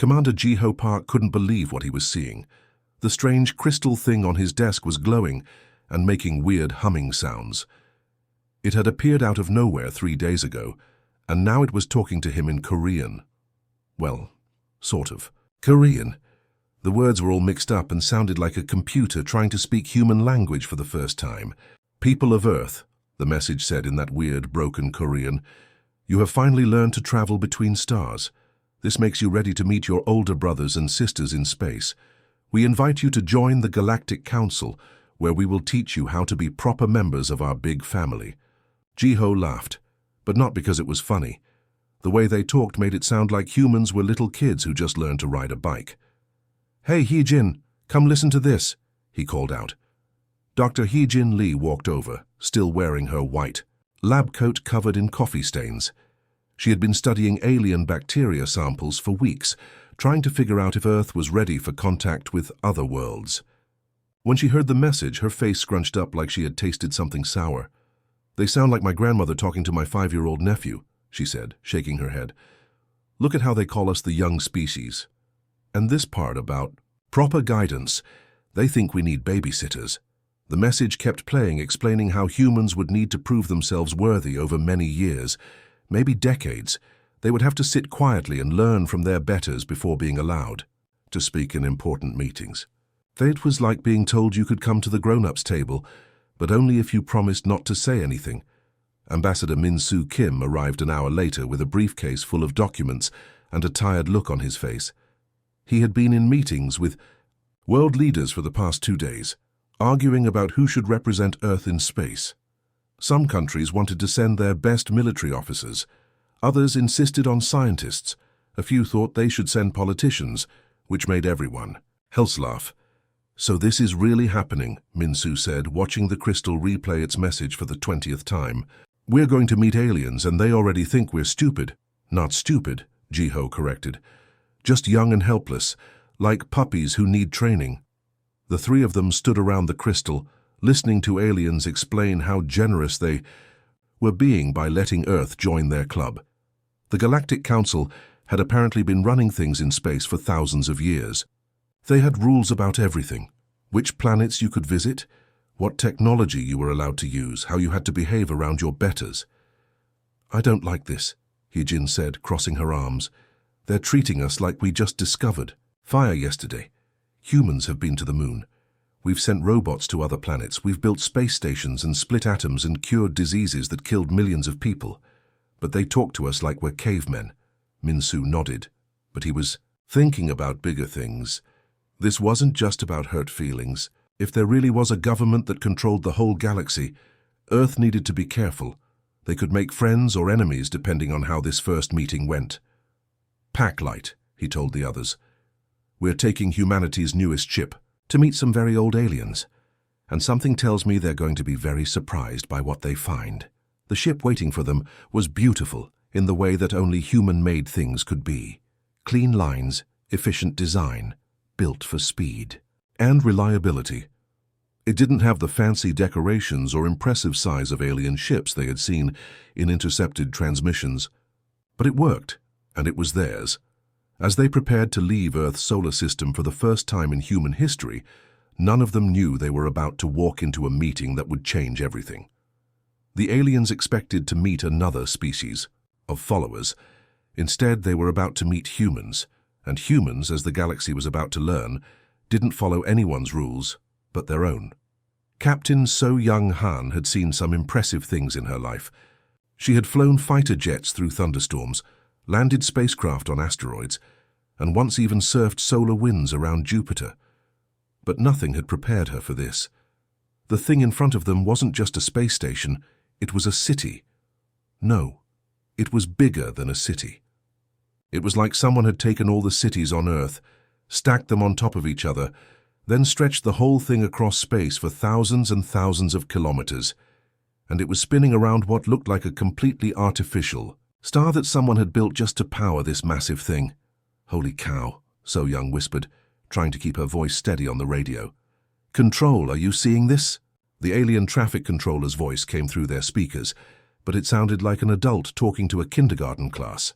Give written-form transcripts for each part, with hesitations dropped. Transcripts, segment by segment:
Commander Jiho Park couldn't believe what he was seeing. The strange crystal thing on his desk was glowing and making weird humming sounds. It had appeared out of nowhere 3 days ago, and now it was talking to him in Korean. Well, sort of. Korean. The words were all mixed up and sounded like a computer trying to speak human language for the first time. "People of Earth," the message said in that weird, broken Korean, "you have finally learned to travel between stars. This makes you ready to meet your older brothers and sisters in space. We invite you to join the Galactic Council, where we will teach you how to be proper members of our big family." Jiho laughed, but not because it was funny. The way they talked made it sound like humans were little kids who just learned to ride a bike. "Hey, Hee-Jin, come listen to this," he called out. Dr. Hee-Jin Lee walked over, still wearing her white lab coat covered in coffee stains. She had been studying alien bacteria samples for weeks, trying to figure out if Earth was ready for contact with other worlds. When she heard the message, her face scrunched up like she had tasted something sour. "They sound like my grandmother talking to my 5-year-old nephew," she said, shaking her head. "Look at how they call us the young species. And this part about proper guidance, they think we need babysitters." The message kept playing, explaining how humans would need to prove themselves worthy over many years, maybe decades. They would have to sit quietly and learn from their betters before being allowed to speak in important meetings. It was like being told you could come to the grown-ups table, but only if you promised not to say anything. Ambassador Min-Soo Kim arrived an hour later with a briefcase full of documents and a tired look on his face. He had been in meetings with world leaders for the past 2 days, arguing about who should represent Earth in space. Some countries wanted to send their best military officers. Others insisted on scientists. A few thought they should send politicians, which made everyone else laugh. "So this is really happening," Min-Soo said, watching the crystal replay its message for the 20th time. "We're going to meet aliens, and they already think we're stupid." "Not stupid," Jiho corrected. "Just young and helpless, like puppies who need training." The 3 of them stood around the crystal, listening to aliens explain how generous they were being by letting Earth join their club. The Galactic Council had apparently been running things in space for thousands of years. They had rules about everything: which planets you could visit, what technology you were allowed to use, how you had to behave around your betters. "I don't like this," Hee-Jin said, crossing her arms. "They're treating us like we just discovered fire yesterday. Humans have been to the moon. We've sent robots to other planets. We've built space stations and split atoms and cured diseases that killed millions of people. But they talk to us like we're cavemen." Min-Soo nodded, but he was thinking about bigger things. This wasn't just about hurt feelings. If there really was a government that controlled the whole galaxy, Earth needed to be careful. They could make friends or enemies depending on how this first meeting went. "Pack light," he told the others. "We're taking humanity's newest ship to meet some very old aliens, and something tells me they're going to be very surprised by what they find." The ship waiting for them was beautiful in the way that only human-made things could be. Clean lines, efficient design, built for speed and reliability. It didn't have the fancy decorations or impressive size of alien ships they had seen in intercepted transmissions, but it worked, and it was theirs. As they prepared to leave Earth's solar system for the first time in human history, none of them knew they were about to walk into a meeting that would change everything. The aliens expected to meet another species of followers. Instead, they were about to meet humans, and humans, as the galaxy was about to learn, didn't follow anyone's rules but their own. Captain So Young Han had seen some impressive things in her life. She had flown fighter jets through thunderstorms, landed spacecraft on asteroids, and once even surfed solar winds around Jupiter. But nothing had prepared her for this. The thing in front of them wasn't just a space station, it was a city. No, it was bigger than a city. It was like someone had taken all the cities on Earth, stacked them on top of each other, then stretched the whole thing across space for thousands and thousands of kilometers, and it was spinning around what looked like a completely artificial star that someone had built just to power this massive thing. "Holy cow," So Young whispered, trying to keep her voice steady on the radio. "Control, are you seeing this?" The alien traffic controller's voice came through their speakers, but it sounded like an adult talking to a kindergarten class.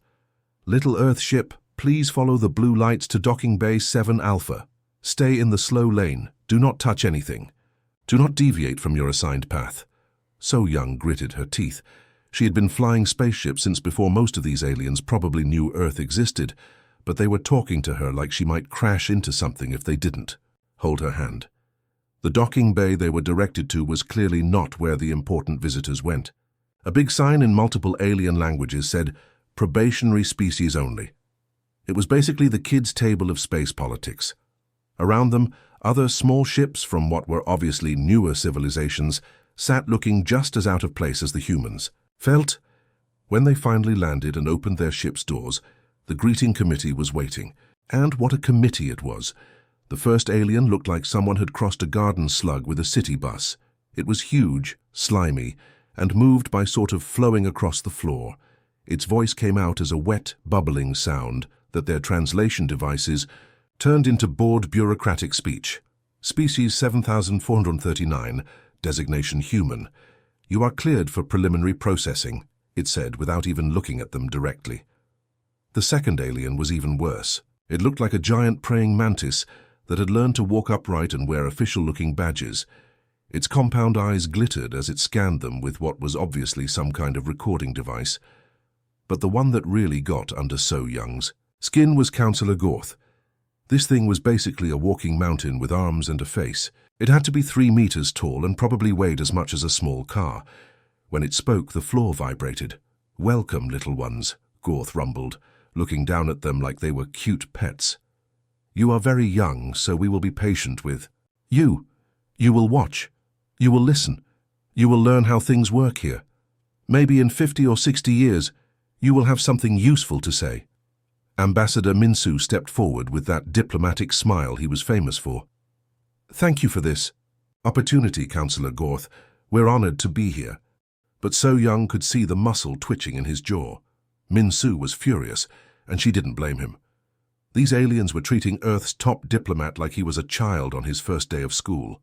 "Little Earth ship, Please follow the blue lights to docking bay 7 Alpha. Stay in the slow lane. Do not touch anything. Do not deviate from your assigned path. So Young gritted her teeth. She had been flying spaceships since before most of these aliens probably knew Earth existed, but they were talking to her like she might crash into something if they didn't. Hold her hand. The docking bay they were directed to was clearly not where the important visitors went. A big sign in multiple alien languages said, "Probationary species only." It was basically the kids' table of space politics. Around them, other small ships from what were obviously newer civilizations sat looking just as out of place as the humans. When they finally landed and opened their ship's doors, the greeting committee was waiting. And what a committee it was! The first alien looked like someone had crossed a garden slug with a city bus. It was huge, slimy, and moved by sort of flowing across the floor. Its voice came out as a wet, bubbling sound that their translation devices turned into bored bureaucratic speech. Species 7439, designation human. You are cleared for preliminary processing, it said without even looking at them directly. The second alien was even worse. It looked like a giant praying mantis that had learned to walk upright and wear official-looking badges. Its compound eyes glittered as it scanned them with what was obviously some kind of recording device. But the one that really got under So Young's skin was Councillor Gorth. This thing was basically a walking mountain with arms and a face. It had to be 3 meters tall and probably weighed as much as a small car. When it spoke, the floor vibrated. "Welcome, little ones," Gorth rumbled, looking down at them like they were cute pets. "You are very young, so we will be patient with you. You will watch. You will listen. You will learn how things work here. Maybe in 50 or 60 years, you will have something useful to say." Ambassador Minsu stepped forward with that diplomatic smile he was famous for. "Thank you for this opportunity, Councillor Gorth. We're honored to be here." But So Young could see the muscle twitching in his jaw. Minsu was furious, and she didn't blame him. These aliens were treating Earth's top diplomat like he was a child on his first day of school.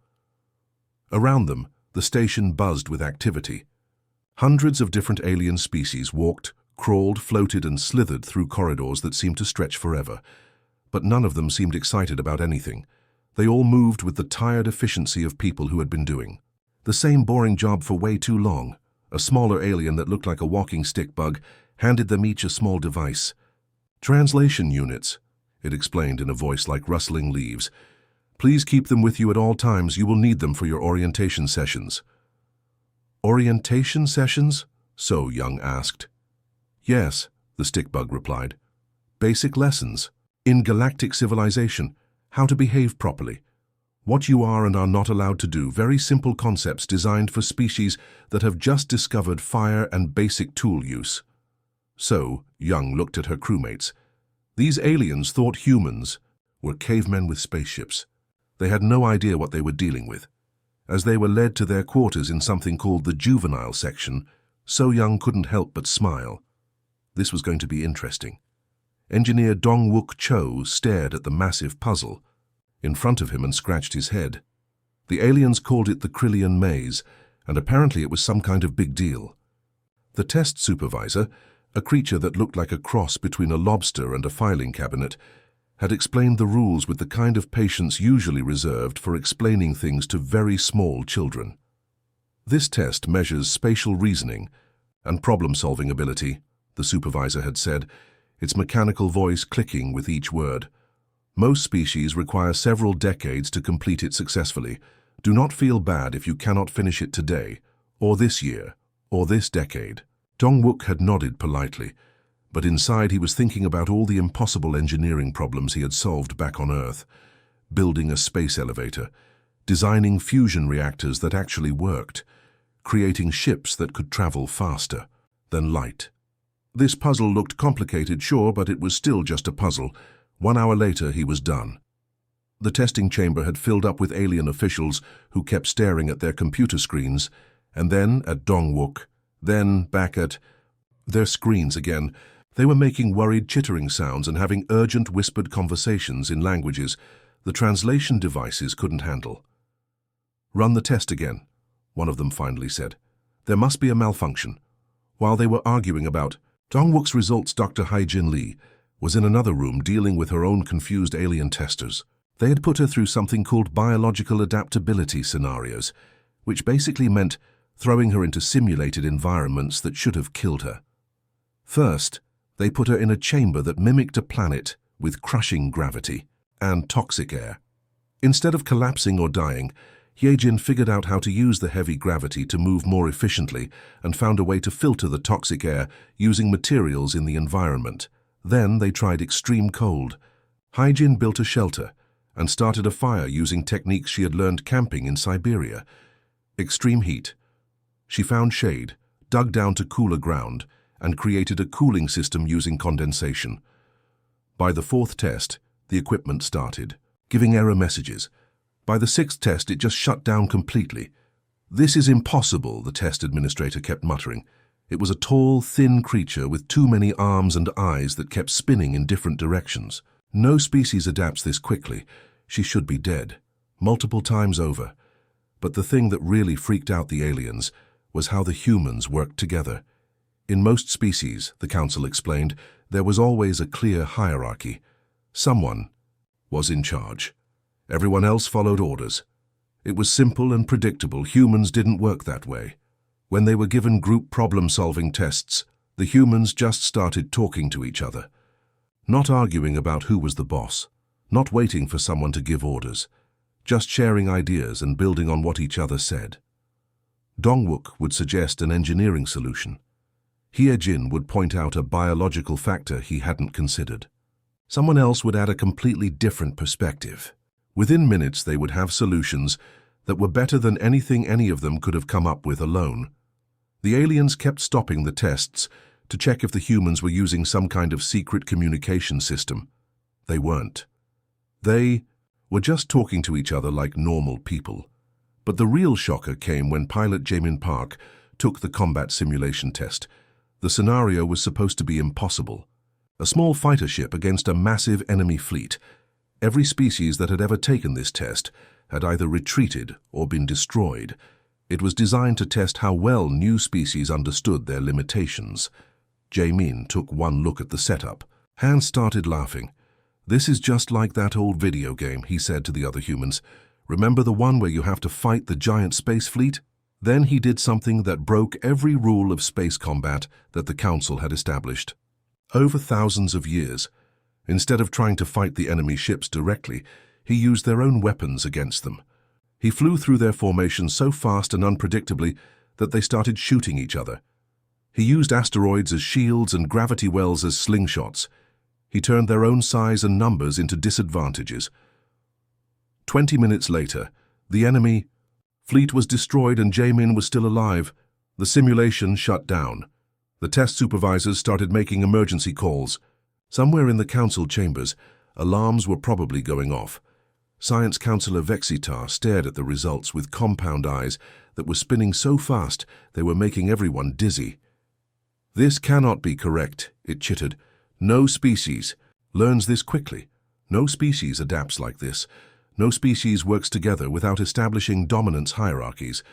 Around them, the station buzzed with activity. Hundreds of different alien species walked, crawled, floated, and slithered through corridors that seemed to stretch forever. But none of them seemed excited about anything. They all moved with the tired efficiency of people who had been doing the same boring job for way too long. A smaller alien that looked like a walking stick bug handed them each a small device. "Translation units," it explained in a voice like rustling leaves. "Please keep them with you at all times. You will need them for your orientation sessions." "Orientation sessions?" So Young asked. "Yes," the stick bug replied. "Basic lessons. In galactic civilization, how to behave properly. What you are and are not allowed to do. Very simple concepts designed for species that have just discovered fire and basic tool use." So Young looked at her crewmates. These aliens thought humans were cavemen with spaceships. They had no idea what they were dealing with. As they were led to their quarters in something called the juvenile section, So Young couldn't help but smile. This was going to be interesting. Engineer Dong-wook Cho stared at the massive puzzle in front of him and scratched his head. The aliens called it the Krillian Maze, and apparently it was some kind of big deal. The test supervisor, a creature that looked like a cross between a lobster and a filing cabinet, had explained the rules with the kind of patience usually reserved for explaining things to very small children. "This test measures spatial reasoning and problem-solving ability," the supervisor had said, its mechanical voice clicking with each word. "Most species require several decades to complete it successfully. Do not feel bad if you cannot finish it today, or this year, or this decade." Dong-wook had nodded politely, but inside he was thinking about all the impossible engineering problems he had solved back on Earth. Building a space elevator, designing fusion reactors that actually worked, creating ships that could travel faster than light. This puzzle looked complicated, sure, but it was still just a puzzle. 1 hour later, he was done. The testing chamber had filled up with alien officials who kept staring at their computer screens, and then at Dong-wook, then back at their screens again. They were making worried chittering sounds and having urgent whispered conversations in languages the translation devices couldn't handle. "Run the test again," one of them finally said. "There must be a malfunction." While they were arguing about Dong-wook's results, Dr. Haijin Lee, was in another room dealing with her own confused alien testers. They had put her through something called biological adaptability scenarios, which basically meant throwing her into simulated environments that should have killed her. First, they put her in a chamber that mimicked a planet with crushing gravity and toxic air. Instead of collapsing or dying, Yejin figured out how to use the heavy gravity to move more efficiently and found a way to filter the toxic air using materials in the environment. Then they tried extreme cold. Hyejin built a shelter and started a fire using techniques she had learned camping in Siberia. Extreme heat. She found shade, dug down to cooler ground, and created a cooling system using condensation. By the fourth test, the equipment started, giving error messages. By the sixth test, it just shut down completely. "This is impossible," the test administrator kept muttering. It was a tall, thin creature with too many arms and eyes that kept spinning in different directions. No species adapts this quickly. She should be dead, multiple times over. But the thing that really freaked out the aliens was how the humans worked together. In most species, the council explained, there was always a clear hierarchy. Someone was in charge. Everyone else followed orders. It was simple and predictable. Humans didn't work that way. When they were given group problem-solving tests, the humans just started talking to each other. Not arguing about who was the boss, not waiting for someone to give orders, just sharing ideas and building on what each other said. Dongwook would suggest an engineering solution. Hyejin would point out a biological factor he hadn't considered. Someone else would add a completely different perspective. Within minutes, they would have solutions that were better than anything any of them could have come up with alone. The aliens kept stopping the tests to check if the humans were using some kind of secret communication system. They weren't. They were just talking to each other like normal people. But the real shocker came when pilot Jaemin Park took the combat simulation test. The scenario was supposed to be impossible. A small fighter ship against a massive enemy fleet. Every species that had ever taken this test had either retreated or been destroyed. It was designed to test how well new species understood their limitations. Jaemin took one look at the setup. Han started laughing. "This is just like that old video game," he said to the other humans. "Remember the one where you have to fight the giant space fleet?" Then he did something that broke every rule of space combat that the Council had established. Over thousands of years, instead of trying to fight the enemy ships directly, he used their own weapons against them. He flew through their formation so fast and unpredictably that they started shooting each other. He used asteroids as shields and gravity wells as slingshots. He turned their own size and numbers into disadvantages. 20 minutes later, the enemy fleet was destroyed and Jaemin was still alive. The simulation shut down. The test supervisors started making emergency calls. Somewhere in the council chambers, alarms were probably going off. Science Councillor Vexitar stared at the results with compound eyes that were spinning so fast they were making everyone dizzy. "This cannot be correct," it chittered. "No species learns this quickly. No species adapts like this. No species works together without establishing dominance hierarchies."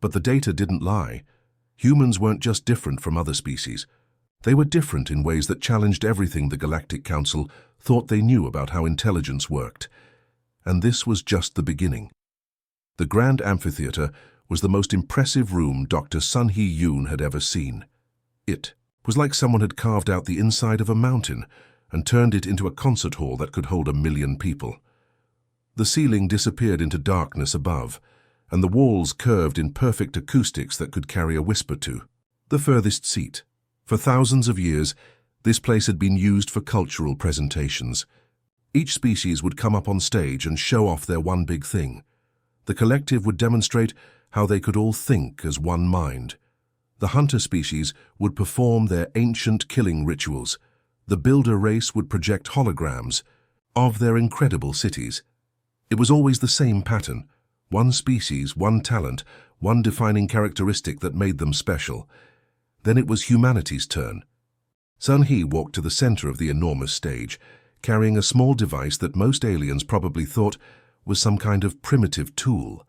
But the data didn't lie. Humans weren't just different from other species. They were different in ways that challenged everything the Galactic Council thought they knew about how intelligence worked. And this was just the beginning. The Grand Amphitheater was the most impressive room Dr. Sun Hee-yoon had ever seen. It was like someone had carved out the inside of a mountain and turned it into a concert hall that could hold 1 million people. The ceiling disappeared into darkness above, and the walls curved in perfect acoustics that could carry a whisper to the furthest seat. For thousands of years, this place had been used for cultural presentations. Each species would come up on stage and show off their one big thing. The collective would demonstrate how they could all think as one mind. The hunter species would perform their ancient killing rituals. The builder race would project holograms of their incredible cities. It was always the same pattern. One species, one talent, one defining characteristic that made them special. Then it was humanity's turn. Sun Hee walked to the center of the enormous stage, carrying a small device that most aliens probably thought was some kind of primitive tool.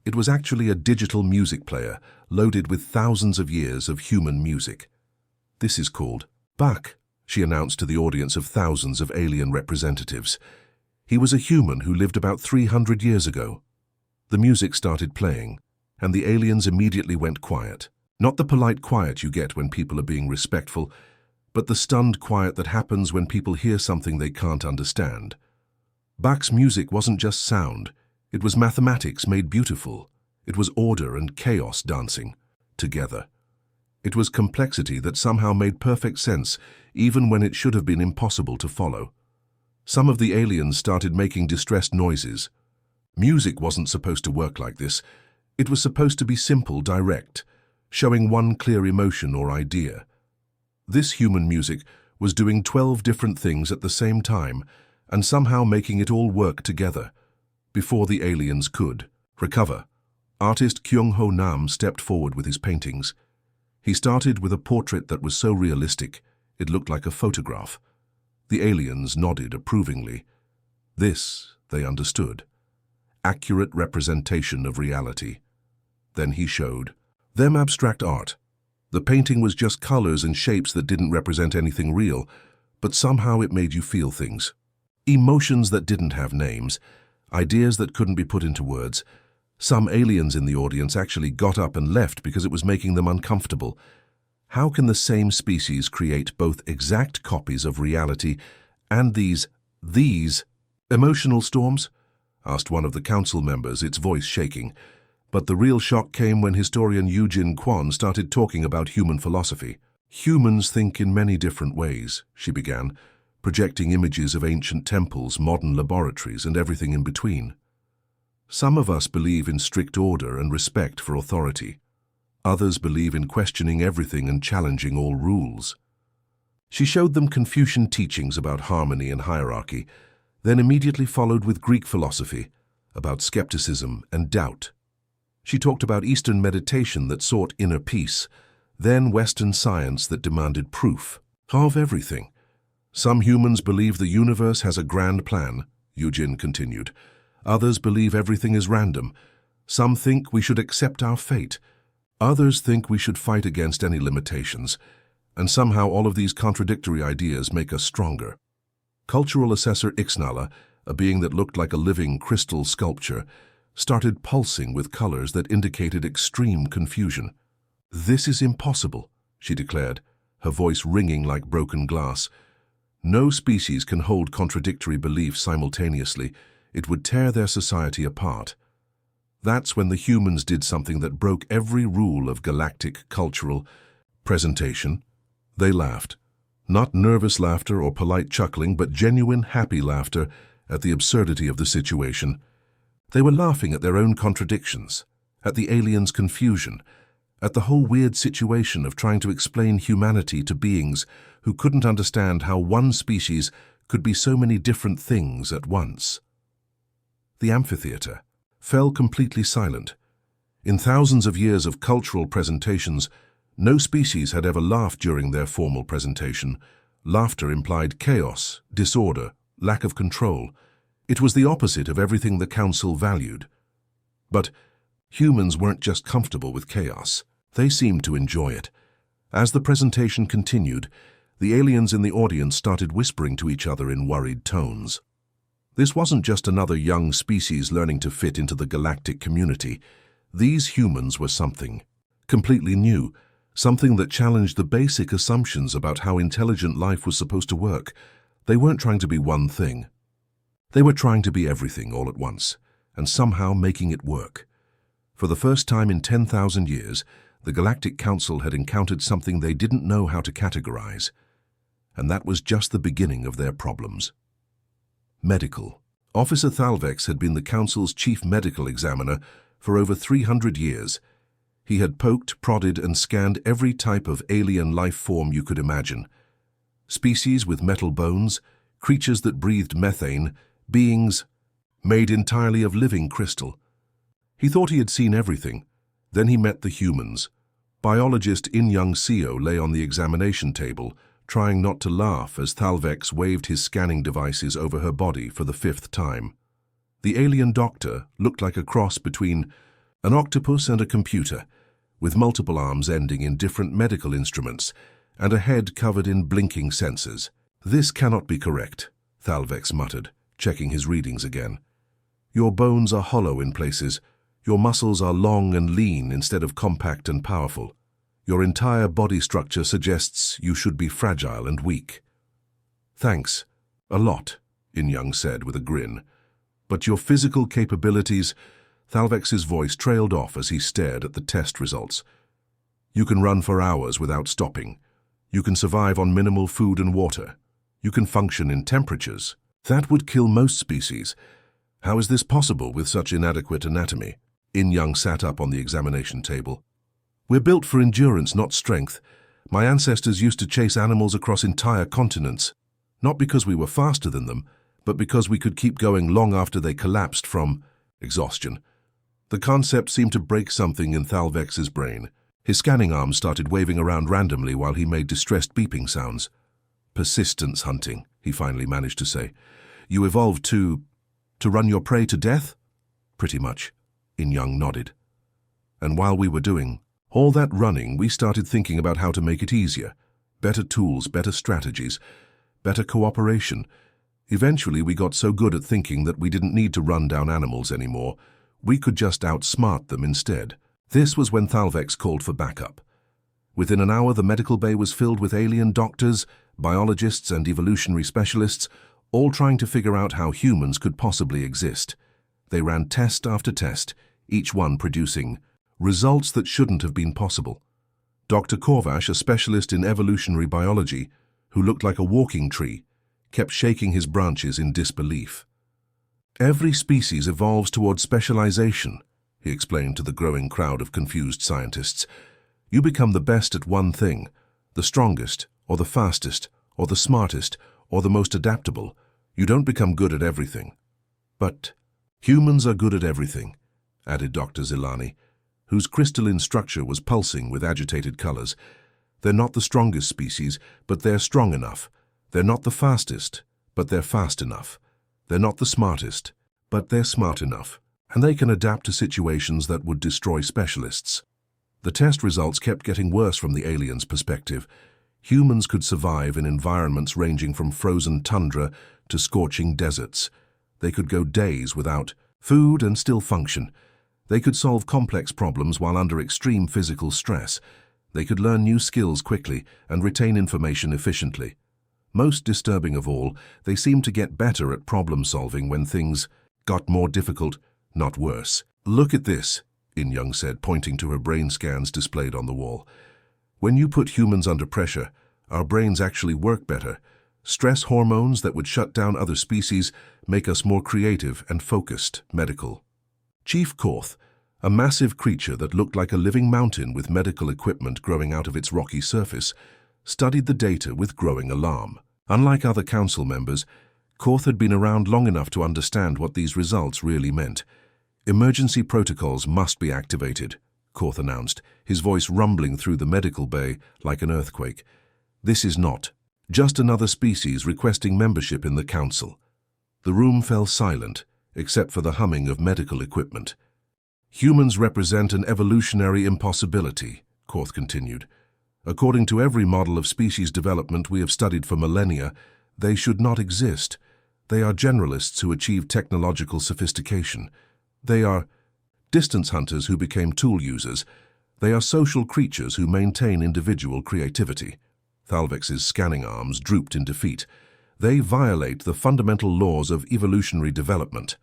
It was actually a digital music player loaded with thousands of years of human music. "This is called Bach," she announced to the audience of thousands of alien representatives. He was a human who lived about 300 years ago. The music started playing, and the aliens immediately went quiet. Not the polite quiet you get when people are being respectful, but the stunned quiet that happens when people hear something they can't understand. Bach's music wasn't just sound, it was mathematics made beautiful. It was order and chaos dancing together. It was complexity that somehow made perfect sense, even when it should have been impossible to follow. Some of the aliens started making distressed noises. Music wasn't supposed to work like this. It was supposed to be simple, direct, showing one clear emotion or idea. This human music was doing 12 different things at the same time and somehow making it all work together, before the aliens could recover. Artist Kyung-ho Nam stepped forward with his paintings. He started with a portrait that was so realistic, it looked like a photograph. The aliens nodded approvingly. This, they understood. Accurate representation of reality. Then he showed them abstract art. The painting was just colors and shapes that didn't represent anything real, but somehow it made you feel things. Emotions that didn't have names, ideas that couldn't be put into words. Some aliens in the audience actually got up and left because it was making them uncomfortable. How can the same species create both exact copies of reality and these emotional storms? Asked one of the council members, its voice shaking. But the real shock came when historian Eugene Kwon started talking about human philosophy. Humans think in many different ways, she began, projecting images of ancient temples, modern laboratories, and everything in between. Some of us believe in strict order and respect for authority. Others believe in questioning everything and challenging all rules. She showed them Confucian teachings about harmony and hierarchy, then immediately followed with Greek philosophy, about skepticism and doubt. She talked about Eastern meditation that sought inner peace, then Western science that demanded proof of everything. Some humans believe the universe has a grand plan, Eugene continued. Others believe everything is random. Some think we should accept our fate. Others think we should fight against any limitations. And somehow all of these contradictory ideas make us stronger. Cultural assessor Ixnala, a being that looked like a living crystal sculpture, started pulsing with colors that indicated extreme confusion. "This is impossible," she declared, her voice ringing like broken glass. "No species can hold contradictory beliefs simultaneously. It would tear their society apart." That's when the humans did something that broke every rule of galactic cultural presentation. They laughed. Not nervous laughter or polite chuckling, but genuine, happy laughter at the absurdity of the situation. They were laughing at their own contradictions, at the aliens' confusion, at the whole weird situation of trying to explain humanity to beings who couldn't understand how one species could be so many different things at once. The amphitheater fell completely silent. In thousands of years of cultural presentations, no species had ever laughed during their formal presentation. Laughter implied chaos, disorder, lack of control. It was the opposite of everything the council valued. But humans weren't just comfortable with chaos. They seemed to enjoy it. As the presentation continued, the aliens in the audience started whispering to each other in worried tones. This wasn't just another young species learning to fit into the galactic community. These humans were something completely new, something that challenged the basic assumptions about how intelligent life was supposed to work. They weren't trying to be one thing. They were trying to be everything all at once, and somehow making it work. For the first time in 10,000 years, the Galactic Council had encountered something they didn't know how to categorize. And that was just the beginning of their problems. Medical. Officer Thalvex had been the Council's chief medical examiner for over 300 years. He had poked, prodded, and scanned every type of alien life form you could imagine. Species with metal bones, creatures that breathed methane, beings made entirely of living crystal. He thought he had seen everything. Then he met the humans. Biologist In-Young Seo lay on the examination table, trying not to laugh as Thalvex waved his scanning devices over her body for the 5th time. The alien doctor looked like a cross between an octopus and a computer, with multiple arms ending in different medical instruments, and a head covered in blinking sensors. "This cannot be correct," Thalvex muttered, checking his readings again. "Your bones are hollow in places. Your muscles are long and lean instead of compact and powerful. Your entire body structure suggests you should be fragile and weak." "Thanks. A lot," In-Young said with a grin. "But your physical capabilities—" Thalvex's voice trailed off as he stared at the test results. "You can run for hours without stopping. You can survive on minimal food and water. You can function in temperatures. That would kill most species. How is this possible with such inadequate anatomy?" In-Young sat up on the examination table. "We're built for endurance, not strength. My ancestors used to chase animals across entire continents, not because we were faster than them, but because we could keep going long after they collapsed from exhaustion." The concept seemed to break something in Thalvex's brain. His scanning arms started waving around randomly while he made distressed beeping sounds. "Persistence hunting," he finally managed to say. "You evolved to run your prey to death?" "Pretty much," In-Young nodded. "And while we were doing all that running, we started thinking about how to make it easier. Better tools, better strategies, better cooperation. Eventually we got so good at thinking that we didn't need to run down animals anymore. We could just outsmart them instead." This was when Thalvex called for backup. Within an hour, the medical bay was filled with alien doctors, biologists, and evolutionary specialists, all trying to figure out how humans could possibly exist. They ran test after test, each one producing results that shouldn't have been possible. Dr. Korvash, a specialist in evolutionary biology, who looked like a walking tree, kept shaking his branches in disbelief. "Every species evolves towards specialization," he explained to the growing crowd of confused scientists. "You become the best at one thing, the strongest, or the fastest, or the smartest, or the most adaptable. You don't become good at everything." "But humans are good at everything," added Dr. Zilani, whose crystalline structure was pulsing with agitated colors. "They're not the strongest species, but they're strong enough. They're not the fastest, but they're fast enough. They're not the smartest, but they're smart enough. And they can adapt to situations that would destroy specialists." The test results kept getting worse from the aliens' perspective. Humans could survive in environments ranging from frozen tundra to scorching deserts. They could go days without food and still function. They could solve complex problems while under extreme physical stress. They could learn new skills quickly and retain information efficiently. Most disturbing of all, they seemed to get better at problem-solving when things got more difficult, not worse. "Look at this," In-Young said, pointing to her brain scans displayed on the wall. "When you put humans under pressure, our brains actually work better. Stress hormones that would shut down other species make us more creative and focused." Medical. Chief Korth, a massive creature that looked like a living mountain with medical equipment growing out of its rocky surface, studied the data with growing alarm. Unlike other council members, Korth had been around long enough to understand what these results really meant. "Emergency protocols must be activated," Korth announced, his voice rumbling through the medical bay like an earthquake. "This is not just another species requesting membership in the council." The room fell silent, except for the humming of medical equipment. "Humans represent an evolutionary impossibility," Korth continued. "According to every model of species development we have studied for millennia, they should not exist. They are generalists who achieve technological sophistication. They are distance hunters who became tool users. They are social creatures who maintain individual creativity." Thalvex's scanning arms drooped in defeat. "They violate the fundamental laws of evolutionary development."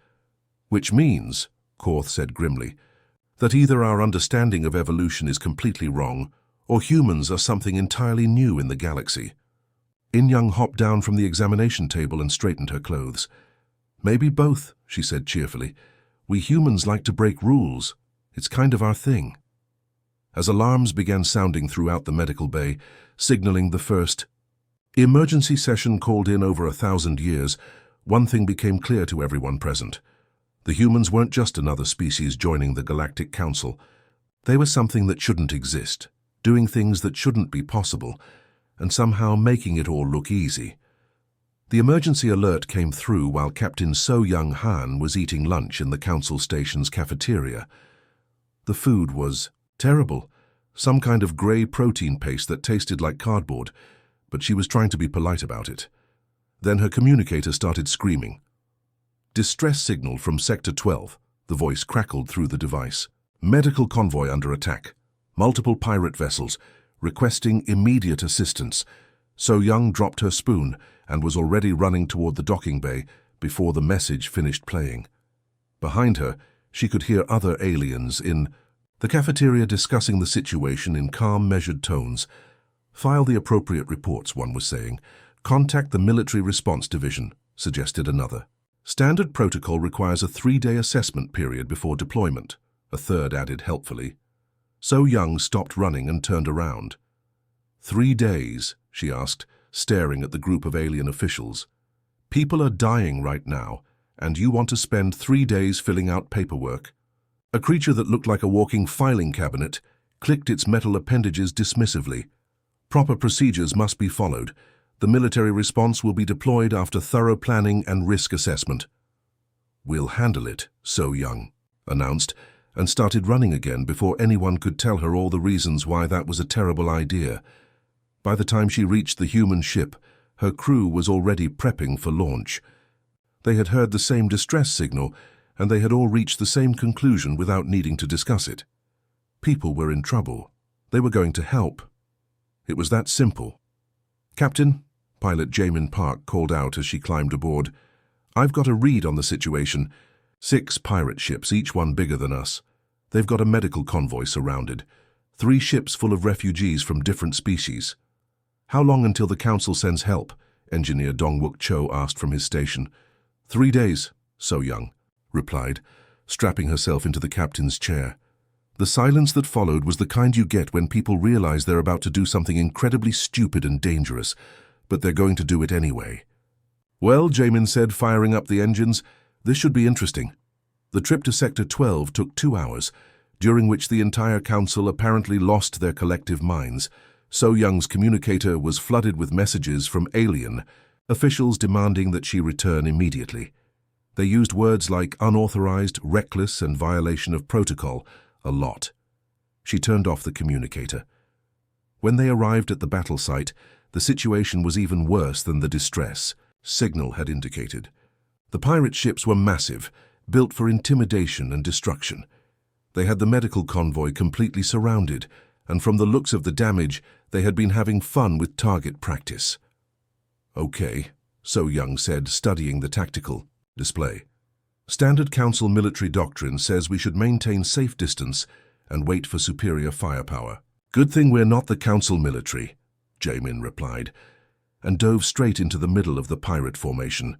"Which means," Korth said grimly, "that either our understanding of evolution is completely wrong, or humans are something entirely new in the galaxy." In-Young hopped down from the examination table and straightened her clothes. "Maybe both," she said cheerfully. "We humans like to break rules. It's kind of our thing." As alarms began sounding throughout the medical bay, signaling the first emergency session called in over 1,000 years, one thing became clear to everyone present. The humans weren't just another species joining the Galactic Council. They were something that shouldn't exist, doing things that shouldn't be possible, and somehow making it all look easy. The emergency alert came through while Captain So Young Han was eating lunch in the council station's cafeteria. The food was terrible. some kind of grey protein paste that tasted like cardboard, but she was trying to be polite about it. Then her communicator started screaming. "Distress signal from Sector 12, the voice crackled through the device. "Medical convoy under attack. Multiple pirate vessels, requesting immediate assistance." So Young dropped her spoon and was already running toward the docking bay before the message finished playing. Behind her, she could hear other aliens in the cafeteria discussing the situation in calm, measured tones. "File the appropriate reports," one was saying. "Contact the Military Response Division," suggested another. "Standard protocol requires a 3-day assessment period before deployment," a third added helpfully. So Young stopped running and turned around. 3 days, she asked, staring at the group of alien officials. "People are dying right now, and you want to spend 3 days filling out paperwork?" A creature that looked like a walking filing cabinet clicked its metal appendages dismissively. "Proper procedures must be followed. The military response will be deployed after thorough planning and risk assessment." "We'll handle it," So Young announced, and started running again before anyone could tell her all the reasons why that was a terrible idea. By the time she reached the human ship, her crew was already prepping for launch. They had heard the same distress signal, and they had all reached the same conclusion without needing to discuss it. People were in trouble. They were going to help. It was that simple. "Captain," pilot Jamin Park called out as she climbed aboard, "I've got a read on the situation. 6 pirate ships, each one bigger than us. They've got a medical convoy surrounded. 3 ships full of refugees from different species." "How long until the Council sends help?" Engineer Dongwook Cho asked from his station. 3 days, So Young replied, strapping herself into the captain's chair. The silence that followed was the kind you get when people realize they're about to do something incredibly stupid and dangerous, but they're going to do it anyway. "Well," Jamin said, firing up the engines, "this should be interesting." The trip to Sector 12 took 2 hours, during which the entire council apparently lost their collective minds. So Young's communicator was flooded with messages from alien officials demanding that she return immediately. They used words like unauthorized, reckless, and violation of protocol a lot. She turned off the communicator. When they arrived at the battle site, the situation was even worse than the distress signal had indicated. The pirate ships were massive, built for intimidation and destruction. They had the medical convoy completely surrounded, and from the looks of the damage, they had been having fun with target practice. "Okay," So Young said, studying the tactical display. "Standard Council military doctrine says we should maintain safe distance and wait for superior firepower." "Good thing we're not the Council military," Jamin replied, and dove straight into the middle of the pirate formation.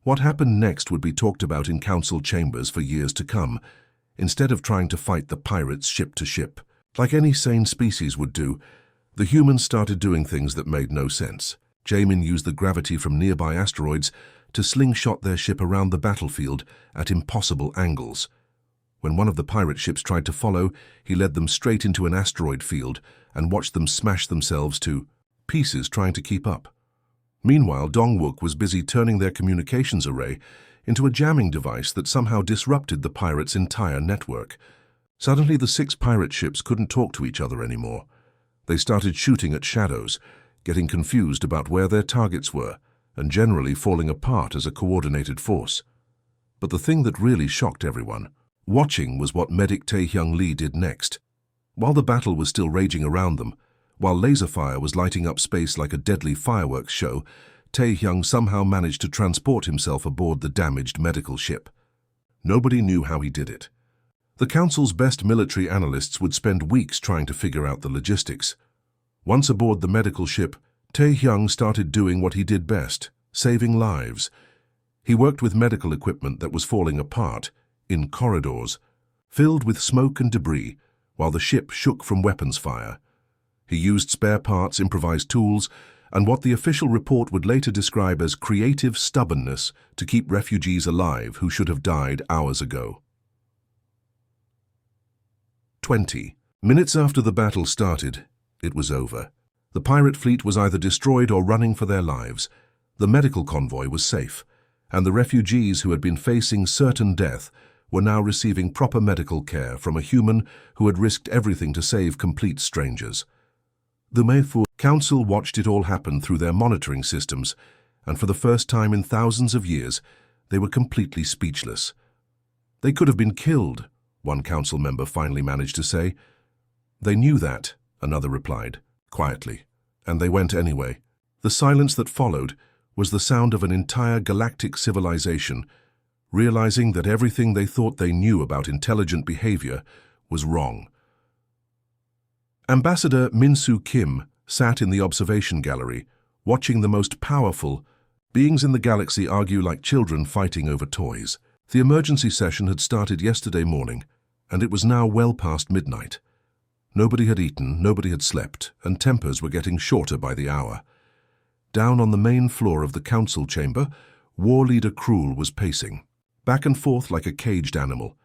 What happened next would be talked about in council chambers for years to come, instead of trying to fight the pirates ship to ship. Like any sane species would do, the humans started doing things that made no sense. Jamin used the gravity from nearby asteroids to slingshot their ship around the battlefield at impossible angles. When one of the pirate ships tried to follow, he led them straight into an asteroid field and watched them smash themselves to pieces trying to keep up. Meanwhile, Dongwook was busy turning their communications array into a jamming device that somehow disrupted the pirates' entire network. Suddenly, the 6 pirate ships couldn't talk to each other anymore. They started shooting at shadows, getting confused about where their targets were, and generally falling apart as a coordinated force. But the thing that really shocked everyone, watching, was what Medic Taehyung Lee did next. While the battle was still raging around them, while laser fire was lighting up space like a deadly fireworks show, Taehyung somehow managed to transport himself aboard the damaged medical ship. Nobody knew how he did it. The Council's best military analysts would spend weeks trying to figure out the logistics. Once aboard the medical ship, Taehyung started doing what he did best, saving lives. He worked with medical equipment that was falling apart, in corridors, filled with smoke and debris, while the ship shook from weapons fire. He used spare parts, improvised tools, and what the official report would later describe as creative stubbornness to keep refugees alive who should have died hours ago. 20 minutes after the battle started, it was over. The pirate fleet was either destroyed or running for their lives. The medical convoy was safe, and the refugees who had been facing certain death were now receiving proper medical care from a human who had risked everything to save complete strangers. The Mayfu Council watched it all happen through their monitoring systems, and for the first time in thousands of years, they were completely speechless. They could have been killed, one council member finally managed to say. They knew that, another replied, quietly, and they went anyway. The silence that followed was the sound of an entire galactic civilization, realizing that everything they thought they knew about intelligent behavior was wrong. Ambassador Min-Soo Kim sat in the observation gallery, watching the most powerful beings in the galaxy argue like children fighting over toys. The emergency session had started yesterday morning, and it was now well past midnight. Nobody had eaten, nobody had slept, and tempers were getting shorter by the hour. Down on the main floor of the council chamber, War Leader Krul was pacing, back and forth like a caged animal.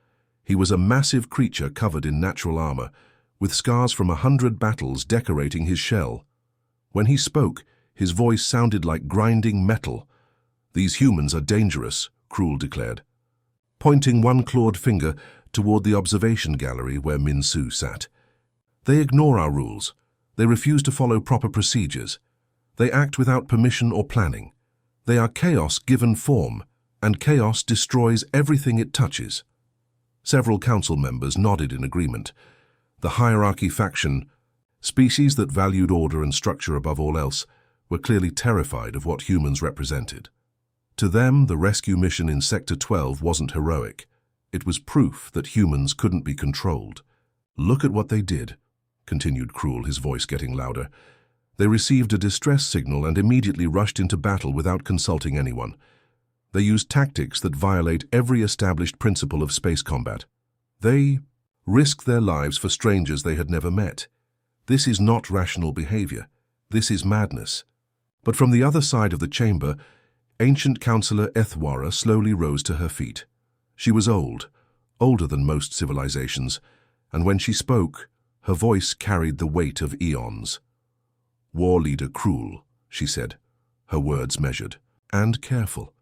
He was a massive creature covered in natural armor, with scars from 100 battles decorating his shell. When he spoke, his voice sounded like grinding metal. "These humans are dangerous," Krul declared, pointing one clawed finger toward the observation gallery where Min-Soo sat. "They ignore our rules. They refuse to follow proper procedures. They act without permission or planning. They are chaos given form, and chaos destroys everything it touches." Several council members nodded in agreement. The hierarchy faction, species that valued order and structure above all else, were clearly terrified of what humans represented. To them, the rescue mission in Sector 12 wasn't heroic. It was proof that humans couldn't be controlled. "Look at what they did," continued Krul, his voice getting louder. "They received a distress signal and immediately rushed into battle without consulting anyone. They used tactics that violate every established principle of space combat. They risked their lives for strangers they had never met. This is not rational behavior. This is madness." But from the other side of the chamber, ancient Councillor Ethwara slowly rose to her feet. She was old, older than most civilizations, and when she spoke, her voice carried the weight of eons. "War Leader Krul," she said, her words measured and careful.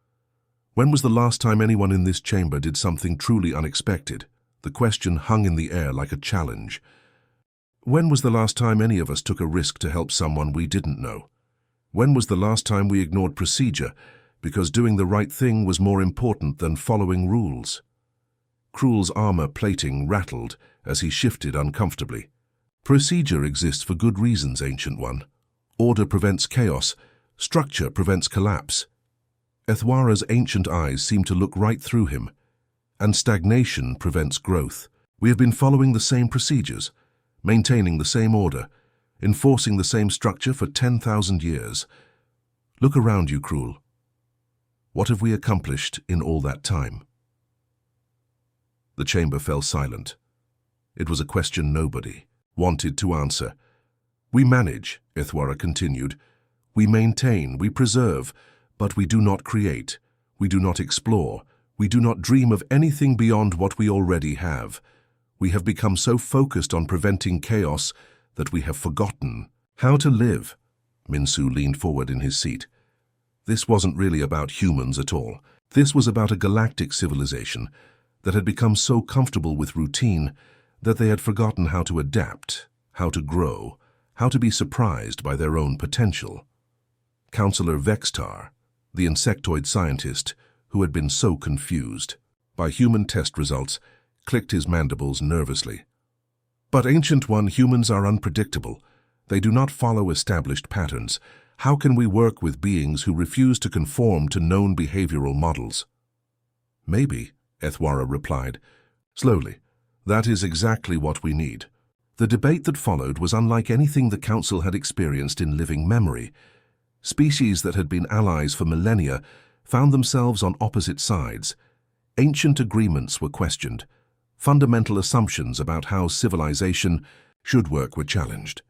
"When was the last time anyone in this chamber did something truly unexpected?" The question hung in the air like a challenge. "When was the last time any of us took a risk to help someone we didn't know? When was the last time we ignored procedure because doing the right thing was more important than following rules?" Krul's armor plating rattled as he shifted uncomfortably. "Procedure exists for good reasons, Ancient One. Order prevents chaos. Structure prevents collapse." Ethwara's ancient eyes seemed to look right through him. "And stagnation prevents growth. We have been following the same procedures, maintaining the same order, enforcing the same structure for 10,000 years. Look around you, Krul. What have we accomplished in all that time?" The chamber fell silent. It was a question nobody wanted to answer. "We manage," Ethwara continued. "We maintain, we preserve, but we do not create. We do not explore. We do not dream of anything beyond what we already have. We have become so focused on preventing chaos that we have forgotten how to live." Min-Soo leaned forward in his seat. This wasn't really about humans at all. This was about a galactic civilization that had become so comfortable with routine that they had forgotten how to adapt, how to grow, how to be surprised by their own potential. Councillor Vextar, the insectoid scientist who had been so confused by human test results, clicked his mandibles nervously. "But Ancient One, humans are unpredictable. They do not follow established patterns. How can we work with beings who refuse to conform to known behavioral models?" "Maybe," Ethwara replied, slowly. "That is exactly what we need." The debate that followed was unlike anything the Council had experienced in living memory. Species that had been allies for millennia found themselves on opposite sides. Ancient agreements were questioned. Fundamental assumptions about how civilization should work were challenged.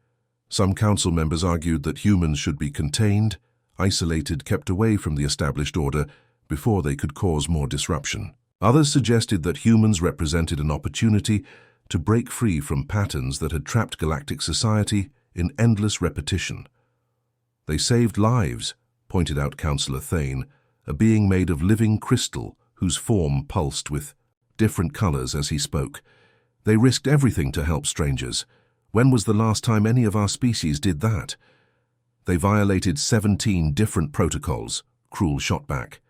Some council members argued that humans should be contained, isolated, kept away from the established order before they could cause more disruption. Others suggested that humans represented an opportunity to break free from patterns that had trapped galactic society in endless repetition. "They saved lives," pointed out Councillor Thane, a being made of living crystal whose form pulsed with different colors as he spoke. They risked everything to help strangers. When was the last time any of our species did that? They violated 17 different protocols, Krul shot back.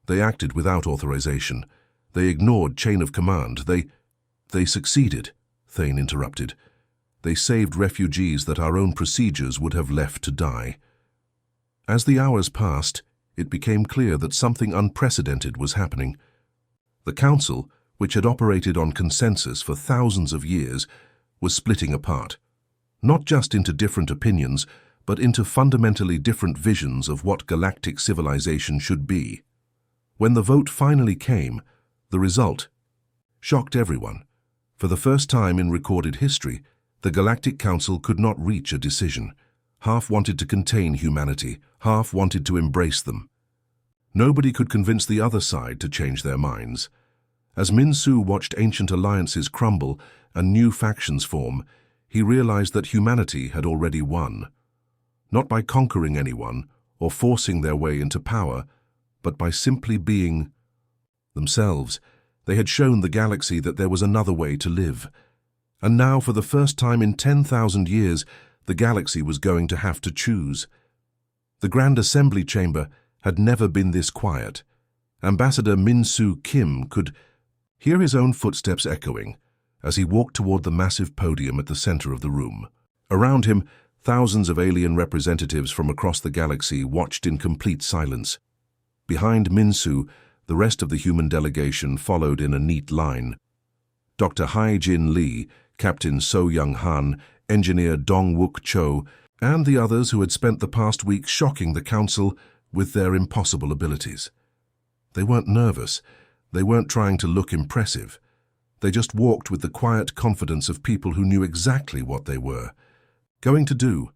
They acted without authorization. They ignored chain of command. They succeeded, Thane interrupted. They saved refugees that our own procedures would have left to die. As the hours passed, it became clear that something unprecedented was happening. The Council, which had operated on consensus for thousands of years, was splitting apart, not just into different opinions, but into fundamentally different visions of what galactic civilization should be. When the vote finally came, the result shocked everyone. For the first time in recorded history, the Galactic Council could not reach a decision. Half wanted to contain humanity, half wanted to embrace them. Nobody could convince the other side to change their minds. As Min-Su watched ancient alliances crumble and new factions form, he realized that humanity had already won. Not by conquering anyone or forcing their way into power, but by simply being themselves. They had shown the galaxy that there was another way to live. And now, for the first time in 10,000 years, the galaxy was going to have to choose. The Grand Assembly Chamber had never been this quiet. Ambassador Min-Su Kim could hear his own footsteps echoing as he walked toward the massive podium at the center of the room. Around him, thousands of alien representatives from across the galaxy watched in complete silence. Behind Min-Su, the rest of the human delegation followed in a neat line. Dr. Hai-Jin Lee, Captain So-Young Han, Engineer Dong-Wook Cho, and the others who had spent the past week shocking the Council with their impossible abilities. They weren't nervous. They weren't trying to look impressive. They just walked with the quiet confidence of people who knew exactly what they were going to do.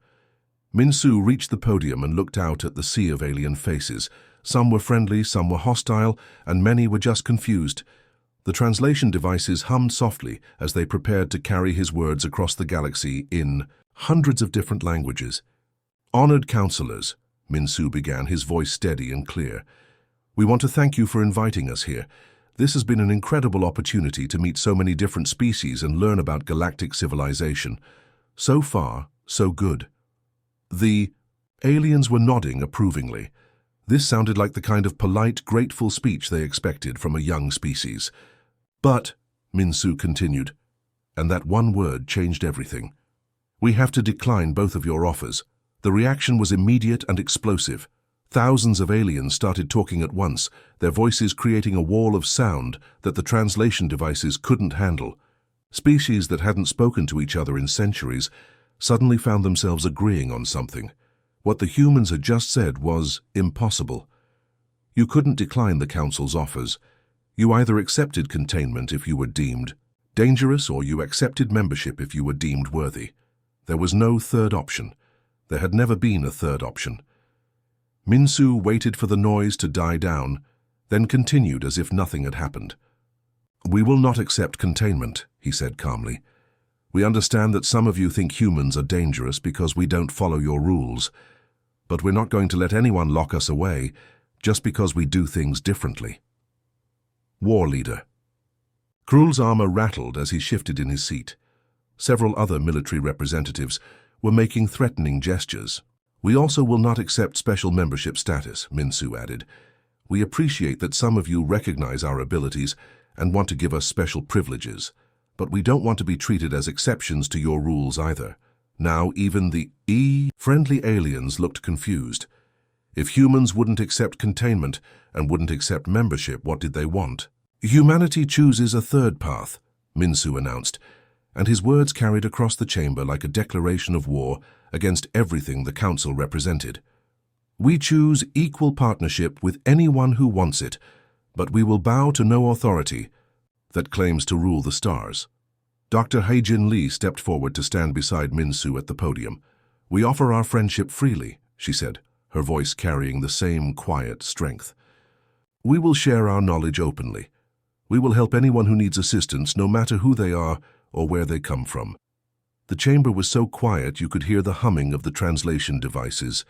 Min-Su reached the podium and looked out at the sea of alien faces. Some were friendly, some were hostile, and many were just confused. The translation devices hummed softly as they prepared to carry his words across the galaxy in hundreds of different languages. Honored counselors, Min-Su began, his voice steady and clear. We want to thank you for inviting us here. This has been an incredible opportunity to meet so many different species and learn about galactic civilization. So far, so good. The aliens were nodding approvingly. This sounded like the kind of polite, grateful speech they expected from a young species. But, Min-Su continued, and that one word changed everything. We have to decline both of your offers. The reaction was immediate and explosive. Thousands of aliens started talking at once, their voices creating a wall of sound that the translation devices couldn't handle. Species that hadn't spoken to each other in centuries suddenly found themselves agreeing on something. What the humans had just said was impossible. You couldn't decline the Council's offers. You either accepted containment if you were deemed dangerous, or you accepted membership if you were deemed worthy. There was no third option. There had never been a third option. Min-Su waited for the noise to die down, then continued as if nothing had happened. We will not accept containment, he said calmly. We understand that some of you think humans are dangerous because we don't follow your rules, but we're not going to let anyone lock us away just because we do things differently. War Leader. Krul's armor rattled as he shifted in his seat. Several other military representatives were making threatening gestures. We also will not accept special membership status, Min-Su added. We appreciate that some of you recognize our abilities and want to give us special privileges, but we don't want to be treated as exceptions to your rules either. Now even the friendly aliens looked confused. If humans wouldn't accept containment and wouldn't accept membership, what did they want? Humanity chooses a third path, Min-Su announced, and his words carried across the chamber like a declaration of war against everything the Council represented. We choose equal partnership with anyone who wants it, but we will bow to no authority that claims to rule the stars. Dr. Hai-Jin Lee stepped forward to stand beside Min-Su at the podium. We offer our friendship freely, she said, her voice carrying the same quiet strength. We will share our knowledge openly. We will help anyone who needs assistance, no matter who they are or where they come from. The chamber was so quiet you could hear the humming of the translation devices.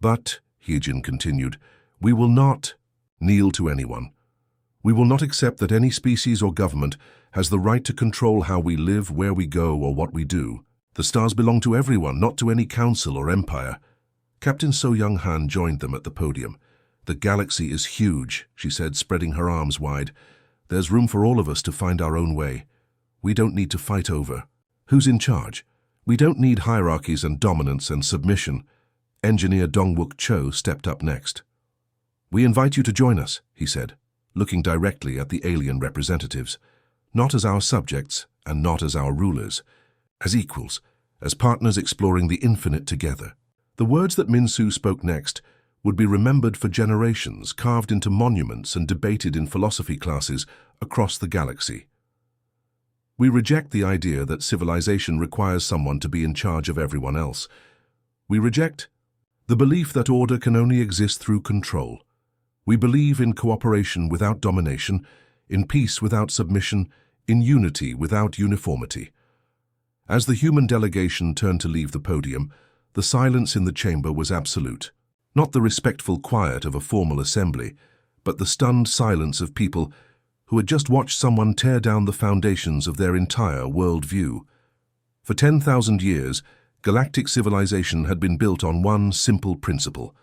But, Hai-Jin continued, we will not kneel to anyone. We will not accept that any species or government has the right to control how we live, where we go, or what we do. The stars belong to everyone, not to any council or empire. Captain So Young Han joined them at the podium. The galaxy is huge, she said, spreading her arms wide. There's room for all of us to find our own way. We don't need to fight over who's in charge. We don't need hierarchies and dominance and submission. Engineer Dongwook Cho stepped up next. We invite you to join us, he said, looking directly at the alien representatives, not as our subjects and not as our rulers, as equals, as partners exploring the infinite together. The words that Min-Su spoke next would be remembered for generations, carved into monuments and debated in philosophy classes across the galaxy. We reject the idea that civilization requires someone to be in charge of everyone else. We reject the belief that order can only exist through control. We believe in cooperation without domination, in peace without submission, in unity without uniformity. As the human delegation turned to leave the podium, the silence in the chamber was absolute. Not the respectful quiet of a formal assembly, but the stunned silence of people who had just watched someone tear down the foundations of their entire worldview. For 10,000 years, galactic civilization had been built on one simple principle.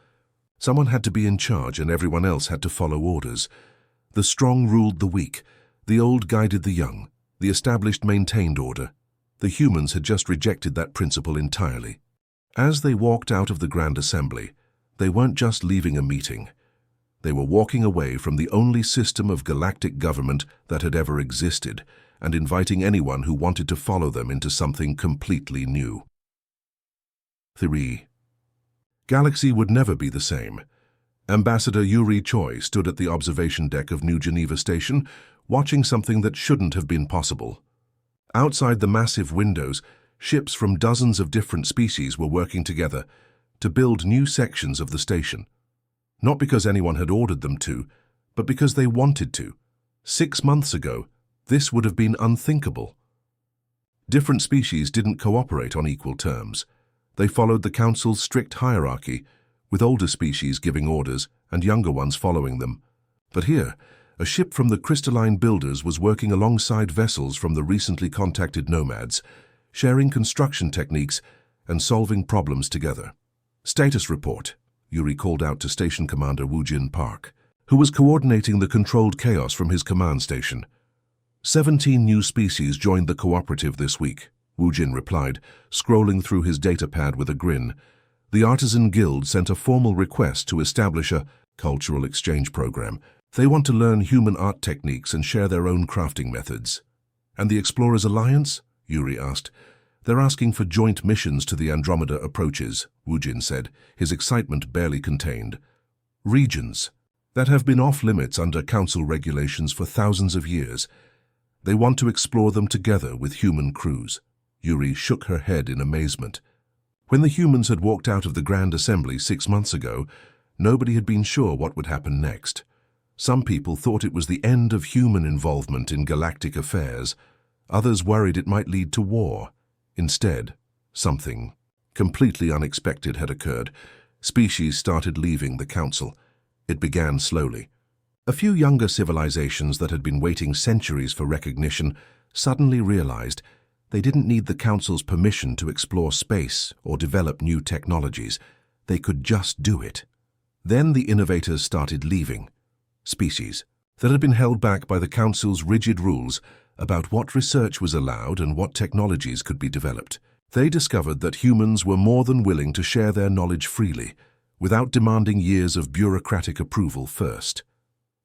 Someone had to be in charge and everyone else had to follow orders. The strong ruled the weak, the old guided the young, the established maintained order. The humans had just rejected that principle entirely. As they walked out of the Grand Assembly, they weren't just leaving a meeting. They were walking away from the only system of galactic government that had ever existed and inviting anyone who wanted to follow them into something completely new. 3. Galaxy would never be the same. Ambassador Yuri Choi stood at the observation deck of New Geneva Station, watching something that shouldn't have been possible. Outside the massive windows, ships from dozens of different species were working together to build new sections of the station. Not because anyone had ordered them to, but because they wanted to. 6 months ago, this would have been unthinkable. Different species didn't cooperate on equal terms. They followed the Council's strict hierarchy, with older species giving orders and younger ones following them. But here, a ship from the Crystalline Builders was working alongside vessels from the recently contacted nomads, sharing construction techniques and solving problems together. Status report, Yuri called out to Station Commander Woojin Park, who was coordinating the controlled chaos from his command station. 17 new species joined the cooperative this week, Woojin replied, scrolling through his datapad with a grin. The Artisan Guild sent a formal request to establish a cultural exchange program. They want to learn human art techniques and share their own crafting methods. And the Explorers Alliance? Yuri asked. They're asking for joint missions to the Andromeda approaches, Woojin said, his excitement barely contained. Regions that have been off-limits under Council regulations for thousands of years. They want to explore them together with human crews. Yuri shook her head in amazement. When the humans had walked out of the Grand Assembly 6 months ago, nobody had been sure what would happen next. Some people thought it was the end of human involvement in galactic affairs. Others worried it might lead to war. Instead, something completely unexpected had occurred. Species started leaving the Council. It began slowly. A few younger civilizations that had been waiting centuries for recognition suddenly realized they didn't need the Council's permission to explore space or develop new technologies. They could just do it. Then the innovators started leaving. Species that had been held back by the Council's rigid rules about what research was allowed and what technologies could be developed. They discovered that humans were more than willing to share their knowledge freely, without demanding years of bureaucratic approval first.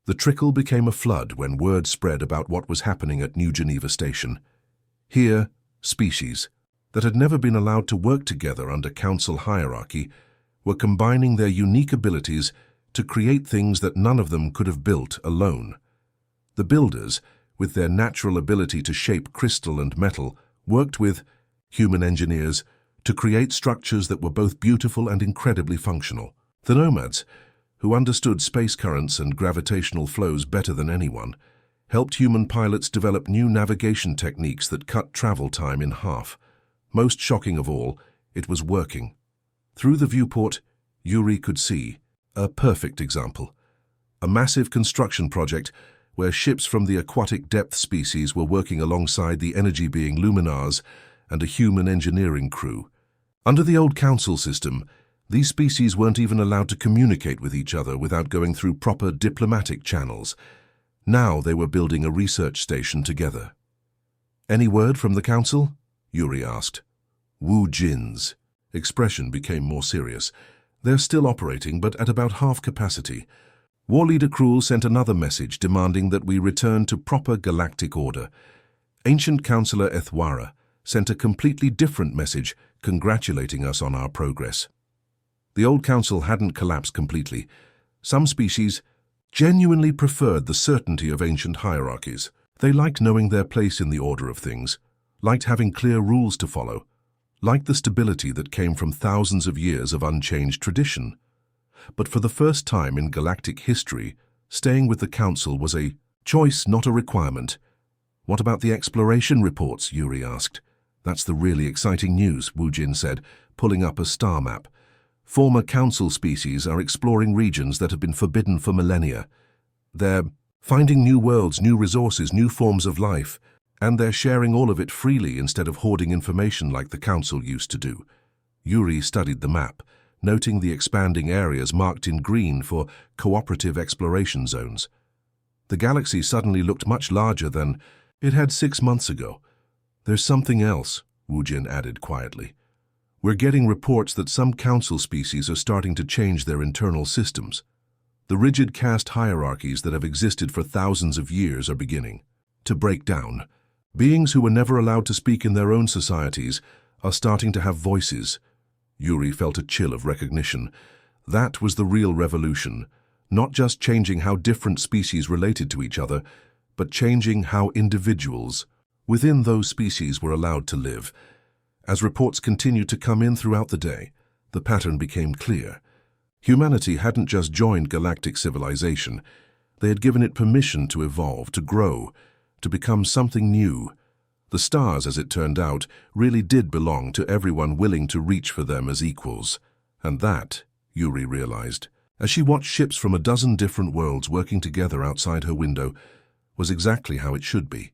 The trickle became a flood when word spread about what was happening at New Geneva Station. Here, species that had never been allowed to work together under Council hierarchy were combining their unique abilities to create things that none of them could have built alone. The builders, with their natural ability to shape crystal and metal, worked with human engineers to create structures that were both beautiful and incredibly functional. The nomads, who understood space currents and gravitational flows better than anyone, helped human pilots develop new navigation techniques that cut travel time in half. Most shocking of all, it was working. Through the viewport, Yuri could see a perfect example. A massive construction project where ships from the aquatic depth species were working alongside the energy-being luminars and a human engineering crew. Under the old council system, these species weren't even allowed to communicate with each other without going through proper diplomatic channels. Now they were building a research station together. "Any word from the council?" Yuri asked. Wu Jin's expression became more serious. "They're still operating, but at about half capacity. War Leader Krul sent another message demanding that we return to proper galactic order. Ancient Counselor Ethwara sent a completely different message congratulating us on our progress." The old council hadn't collapsed completely. Some species genuinely preferred the certainty of ancient hierarchies. They liked knowing their place in the order of things, liked having clear rules to follow, liked the stability that came from thousands of years of unchanged tradition. But for the first time in galactic history, staying with the council was a choice, not a requirement. "What about the exploration reports?" Yuri asked. "That's the really exciting news," Wu Jin said, pulling up a star map. "Former council species are exploring regions that have been forbidden for millennia. They're finding new worlds, new resources, new forms of life, and they're sharing all of it freely instead of hoarding information like the council used to do." Yuri studied the map, noting the expanding areas marked in green for cooperative exploration zones. The galaxy suddenly looked much larger than it had 6 months ago. "There's something else," Wu Jin added quietly. "We're getting reports that some council species are starting to change their internal systems. The rigid caste hierarchies that have existed for thousands of years are beginning to break down. Beings who were never allowed to speak in their own societies are starting to have voices." Yuri felt a chill of recognition. That was the real revolution, not just changing how different species related to each other, but changing how individuals within those species were allowed to live. As reports continued to come in throughout the day, the pattern became clear. Humanity hadn't just joined galactic civilization. They had given it permission to evolve, to grow, to become something new. The stars, as it turned out, really did belong to everyone willing to reach for them as equals. And that, Yuri realized, as she watched ships from a dozen different worlds working together outside her window, was exactly how it should be.